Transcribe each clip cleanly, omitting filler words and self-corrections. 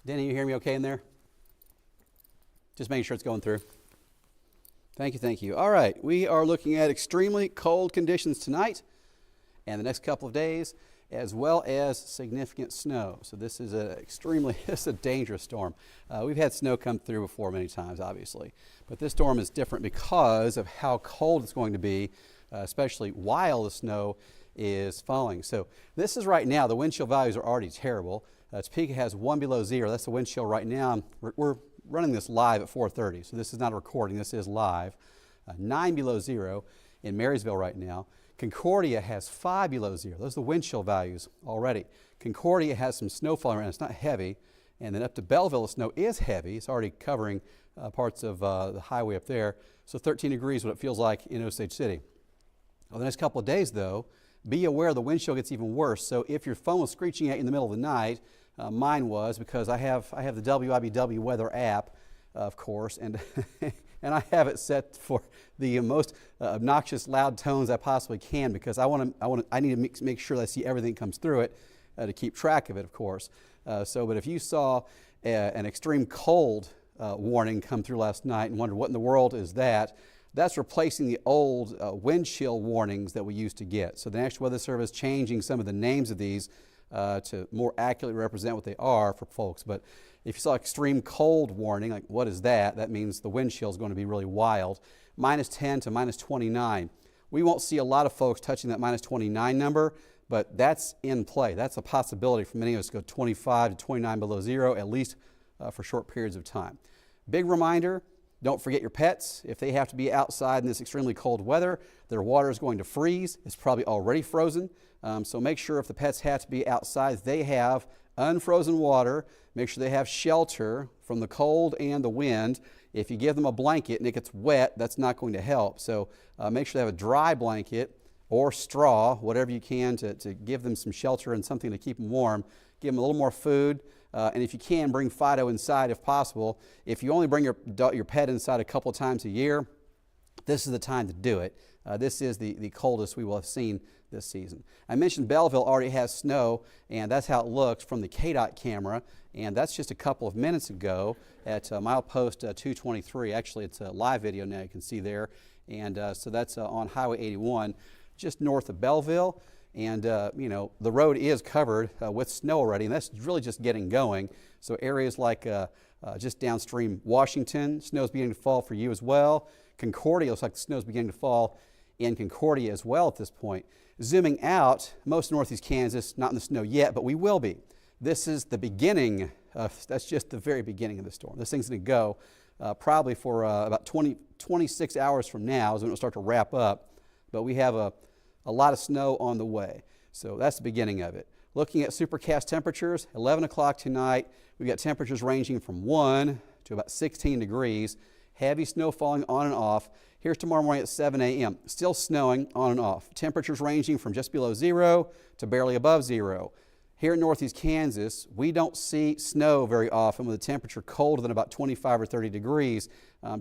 Denny, you hear me okay in there? Just making sure it's going through. Thank you, thank you. All right, we are looking at extremely cold conditions tonight and the next couple of days, as well as significant snow. So this is it's a dangerous storm. We've had snow come through before many times, obviously, but this storm is different because of how cold it's going to be, especially while the snow is falling. So this is right now, the wind chill values are already terrible. Topeka has 1 below 0. That's the wind chill right now. We're running this live at 4:30, so this is not a recording, this is live. 9 below 0 in Marysville right now. Concordia has 5 below 0. Those are the wind chill values already. Concordia has some snow falling around. It's not heavy. And then up to Belleville, the snow is heavy. It's already covering parts of the highway up there. So 13 degrees, what it feels like in Osage City. Well, the next couple of days, though, be aware the wind chill gets even worse. So if your phone was screeching at you in the middle of the night, mine was, because I have the WIBW weather app, of course, and and I have it set for the most obnoxious loud tones I possibly can, because I need to make sure that I see everything comes through it to keep track of it, of course. But if you saw an extreme cold warning come through last night and wondered what in the world is that, that's replacing the old wind chill warnings that we used to get. So the National Weather Service changing some of the names of these to more accurately represent what they are for folks. But if you saw extreme cold warning, like what is that? That means the wind chill is going to be really wild. -10 to -29. We won't see a lot of folks touching that -29 number, but that's in play. That's a possibility for many of us to go 25 to 29 below 0, at least for short periods of time. Big reminder, don't forget your pets. If they have to be outside in this extremely cold weather, their water is going to freeze. It's probably already frozen. So make sure if the pets have to be outside, they have unfrozen water. Make sure they have shelter from the cold and the wind. If you give them a blanket and it gets wet, that's not going to help. So make sure they have a dry blanket or straw, whatever you can to give them some shelter and something to keep them warm. Give them a little more food. And if you can, bring Fido inside if possible. If you only bring your pet inside a couple of times a year, this is the time to do it. This is the coldest we will have seen this season. I mentioned Belleville already has snow, and that's how it looks from the KDOT camera, and that's just a couple of minutes ago at milepost 223. Actually, it's a live video now, you can see there, and so that's on Highway 81, just north of Belleville. And the road is covered with snow already, and that's really just getting going. So areas like just downstream Washington, snow's beginning to fall for you as well. Concordia looks like the snow's beginning to fall in Concordia as well at this point. Zooming out, most northeast Kansas, not in the snow yet, but we will be. This is the beginning that's just the very beginning of the storm. This thing's going to go probably for about 26 hours from now is when it'll start to wrap up, but we have a lot of snow on the way. So that's the beginning of it. Looking at supercast temperatures, 11 o'clock tonight, we've got temperatures ranging from 1 to about 16 degrees. Heavy snow falling on and off. Here's tomorrow morning at 7 a.m. Still snowing on and off. Temperatures ranging from just below 0 to barely above 0. Here in northeast Kansas, we don't see snow very often with a temperature colder than about 25 or 30 degrees.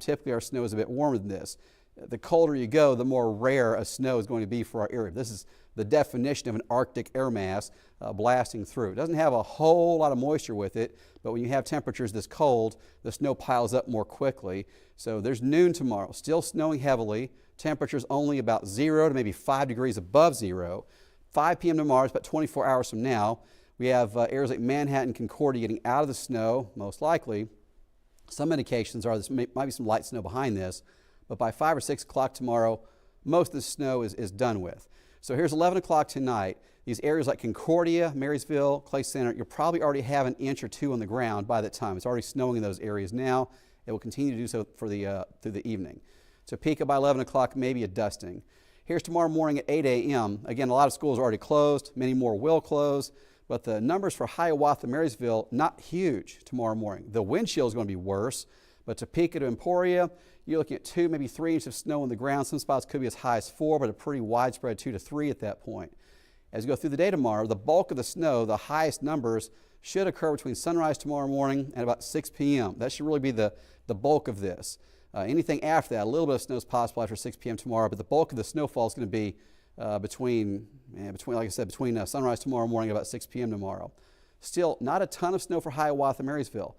Typically our snow is a bit warmer than this. The colder you go, the more rare a snow is going to be for our area. This is the definition of an Arctic air mass blasting through. It doesn't have a whole lot of moisture with it, but when you have temperatures this cold, the snow piles up more quickly. So there's noon tomorrow, still snowing heavily. Temperatures only about 0 to maybe 5 degrees above 0. 5 p.m. tomorrow is about 24 hours from now. We have areas like Manhattan, Concordia getting out of the snow, most likely. Some indications are there might be some light snow behind this. But by 5 or 6 o'clock tomorrow, most of the snow is done with. So here's 11 o'clock tonight. These areas like Concordia, Marysville, Clay Center, you'll probably already have an inch or two on the ground by that time. It's already snowing in those areas now. It will continue to do so for through the evening. Topeka by 11 o'clock, maybe a dusting. Here's tomorrow morning at 8 a.m. Again, a lot of schools are already closed. Many more will close. But the numbers for Hiawatha, Marysville, not huge tomorrow morning. The wind chill is going to be worse. But Topeka to Emporia, you're looking at 2, maybe 3 inches of snow on the ground. Some spots could be as high as 4, but a pretty widespread 2 to 3 at that point. As we go through the day tomorrow, the bulk of the snow, the highest numbers, should occur between sunrise tomorrow morning and about 6 p.m. That should really be the bulk of this. Anything after that, a little bit of snow is possible after 6 p.m. tomorrow, but the bulk of the snowfall is going to be between sunrise tomorrow morning and about 6 p.m. tomorrow. Still, not a ton of snow for Hiawatha, Marysville.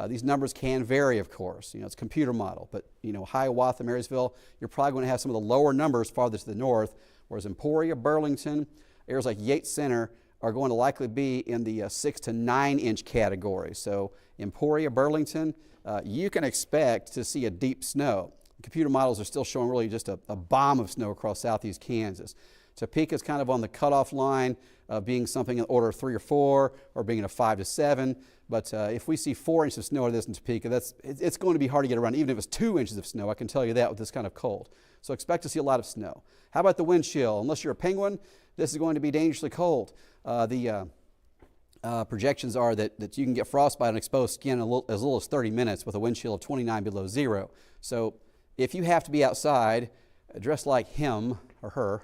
These numbers can vary, of course. You know, it's a computer model, but you know, Hiawatha, Marysville, you're probably going to have some of the lower numbers farther to the north, whereas Emporia, Burlington, areas like Yates Center are going to likely be in the 6 to 9 inch category. So Emporia, Burlington, you can expect to see a deep snow. Computer models are still showing really just a bomb of snow across southeast Kansas. Topeka is kind of on the cutoff line of being something in the order of 3 or 4 or being in a 5 to 7. But if we see 4 inches of snow or this in Topeka, it's going to be hard to get around. Even if it's 2 inches of snow, I can tell you that with this kind of cold. So expect to see a lot of snow. How about the wind chill? Unless you're a penguin, this is going to be dangerously cold. Projections are that you can get frostbite on exposed skin as little as 30 minutes with a wind chill of 29 below zero. So if you have to be outside, dressed like him or her,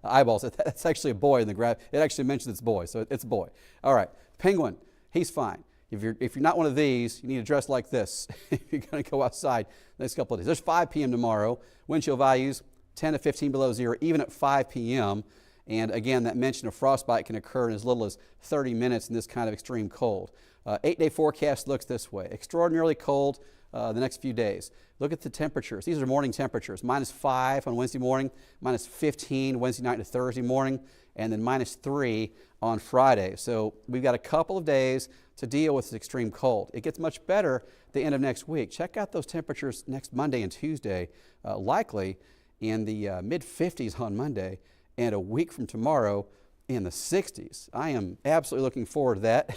eyeballs, that's actually a boy in the graph. It actually mentions it's boy, so it's a boy. All right, penguin, he's fine. If you're not one of these, you need to dress like this if you're going to go outside the next couple of days. There's 5 p.m. tomorrow. Wind chill values 10 to 15 below zero, even at 5 p.m. And again, that mention of frostbite can occur in as little as 30 minutes in this kind of extreme cold. 8-day forecast looks this way. Extraordinarily cold the next few days. Look at the temperatures. These are morning temperatures. -5 on Wednesday morning, -15 Wednesday night to Thursday morning, and then -3 on Friday. So we've got a couple of days to deal with this extreme cold. It gets much better at the end of next week. Check out those temperatures next Monday and Tuesday, likely in the mid-50s on Monday, and a week from tomorrow in the 60s. I am absolutely looking forward to that.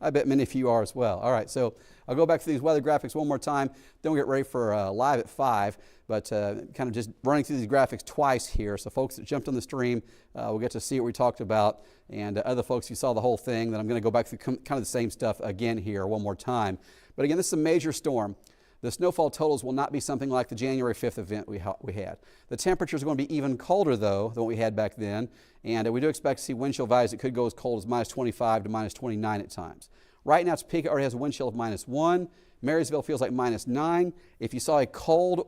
I bet many of you are as well. All right, so I'll go back to these weather graphics one more time. Then we'll get ready for live at 5, but kind of just running through these graphics twice here. So folks that jumped on the stream will get to see what we talked about, and other folks who saw the whole thing, then I'm going to go back through kind of the same stuff again here one more time. But again, this is a major storm. The snowfall totals will not be something like the January 5th event we had. The temperatures are going to be even colder, though, than what we had back then, and we do expect to see wind chill values that could go as cold as -25 to -29 at times. Right now, Topeka already has a wind chill of -1. Marysville feels like -9. If you saw a cold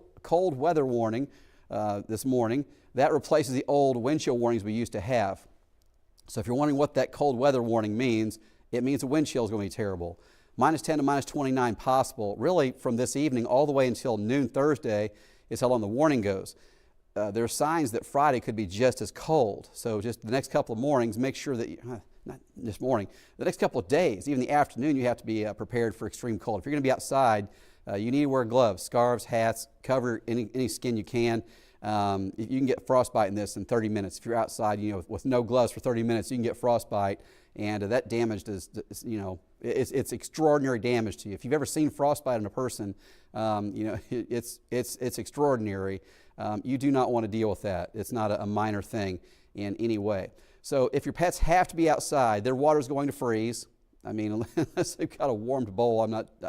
weather warning this morning, that replaces the old wind chill warnings we used to have. So if you're wondering what that cold weather warning means, it means the wind chill is going to be terrible. -10 to -29 possible, really from this evening all the way until noon Thursday is how long the warning goes. There are signs that Friday could be just as cold. So just the next couple of mornings, make sure that, not this morning, the next couple of days, even the afternoon, you have to be prepared for extreme cold. If you're going to be outside, you need to wear gloves, scarves, hats, cover any skin you can. You can get frostbite in this in 30 minutes. If you're outside, with no gloves for 30 minutes, you can get frostbite, and that damage is, it's extraordinary damage to you. If you've ever seen frostbite on a person, it's extraordinary. You do not want to deal with that. It's not a minor thing in any way. So if your pets have to be outside, their water is going to freeze. I mean, unless they've got a warmed bowl,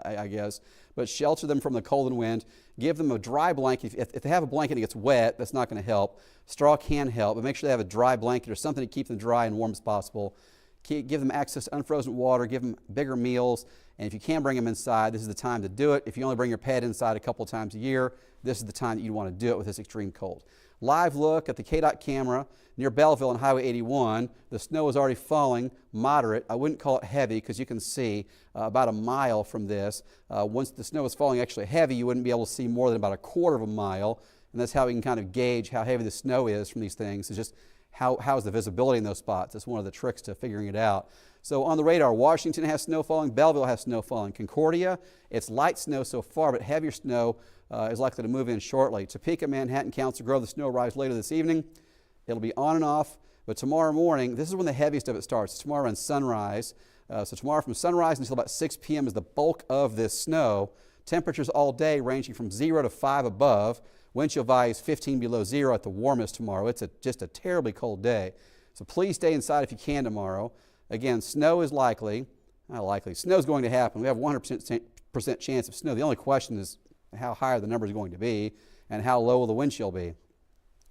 I guess. But shelter them from the cold and wind. Give them a dry blanket. If they have a blanket and it gets wet, that's not going to help. Straw can help, but make sure they have a dry blanket or something to keep them dry and warm as possible. Give them access to unfrozen water. Give them bigger meals. And if you can bring them inside, this is the time to do it. If you only bring your pet inside a couple of times a year, this is the time that you want to do it with this extreme cold. Live look at the KDOT camera near Belleville on Highway 81. The snow is already falling, moderate. I wouldn't call it heavy because you can see about a mile from this. Once the snow is falling actually heavy, you wouldn't be able to see more than about a quarter of a mile. And that's how we can kind of gauge how heavy the snow is from these things. It's just how is the visibility in those spots. That's one of the tricks to figuring it out. So on the radar, Washington has snow falling. Belleville has snow falling. Concordia, it's light snow so far, but heavier snow is likely to move in shortly. Topeka, Manhattan, Council Grove, the snow arrives later this evening. It'll be on and off, but tomorrow morning, this is when the heaviest of it starts. Tomorrow around sunrise. So tomorrow from sunrise until about 6 p.m. is the bulk of this snow. Temperatures all day ranging from 0 to 5 above. Wind chill values 15 below zero at the warmest tomorrow. It's just a terribly cold day. So please stay inside if you can tomorrow. Again, snow is likely. Not likely. Snow is going to happen. We have 100% chance of snow. The only question is how high the number is going to be and how low will the wind chill be.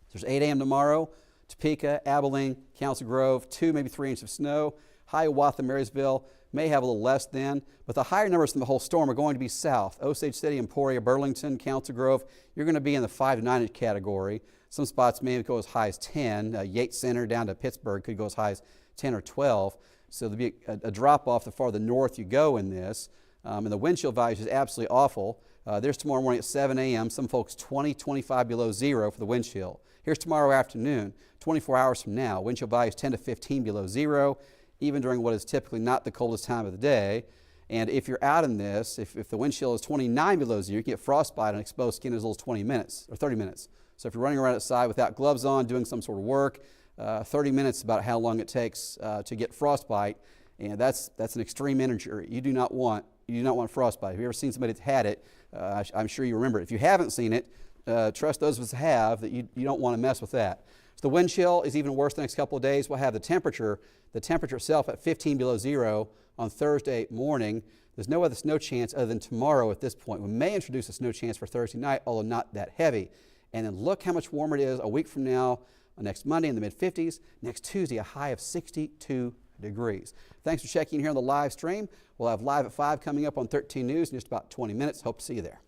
So there's 8 a.m. tomorrow. Topeka, Abilene, Council Grove, 2, maybe 3 inches of snow. Hiawatha, Marysville may have a little less then, but the higher numbers from the whole storm are going to be south. Osage City, Emporia, Burlington, Council Grove, you're going to be in the 5 to 9 inch category. Some spots may go as high as 10. Yates Center down to Pittsburgh could go as high as 10 or 12. So there'll be a drop off the farther north you go in this. And the wind chill value is absolutely awful. There's tomorrow morning at 7 a.m. Some folks 20, 25 below zero for the wind chill. Here's tomorrow afternoon, 24 hours from now. Wind chill value is 10 to 15 below zero, even during what is typically not the coldest time of the day. And if you're out in this, if the wind chill is 29 below zero, you can get frostbite on exposed skin as little as 20 minutes or 30 minutes. So if you're running around outside without gloves on, doing some sort of work, 30 minutes is about how long it takes to get frostbite, and that's an extreme injury. You do not want frostbite. If you've ever seen somebody that's had it, I'm sure you remember it. If you haven't seen it, trust those of us who have that you don't want to mess with that. So the wind chill is even worse the next couple of days. We'll have the temperature itself at 15 below zero on Thursday morning. There's no other snow chance other than tomorrow at this point. We may introduce a snow chance for Thursday night, although not that heavy. And then look how much warmer it is a week from now, next Monday in the mid-50s. Next Tuesday, a high of 62 degrees. Thanks for checking in here on the live stream. We'll have Live at 5 coming up on 13 News in just about 20 minutes. Hope to see you there.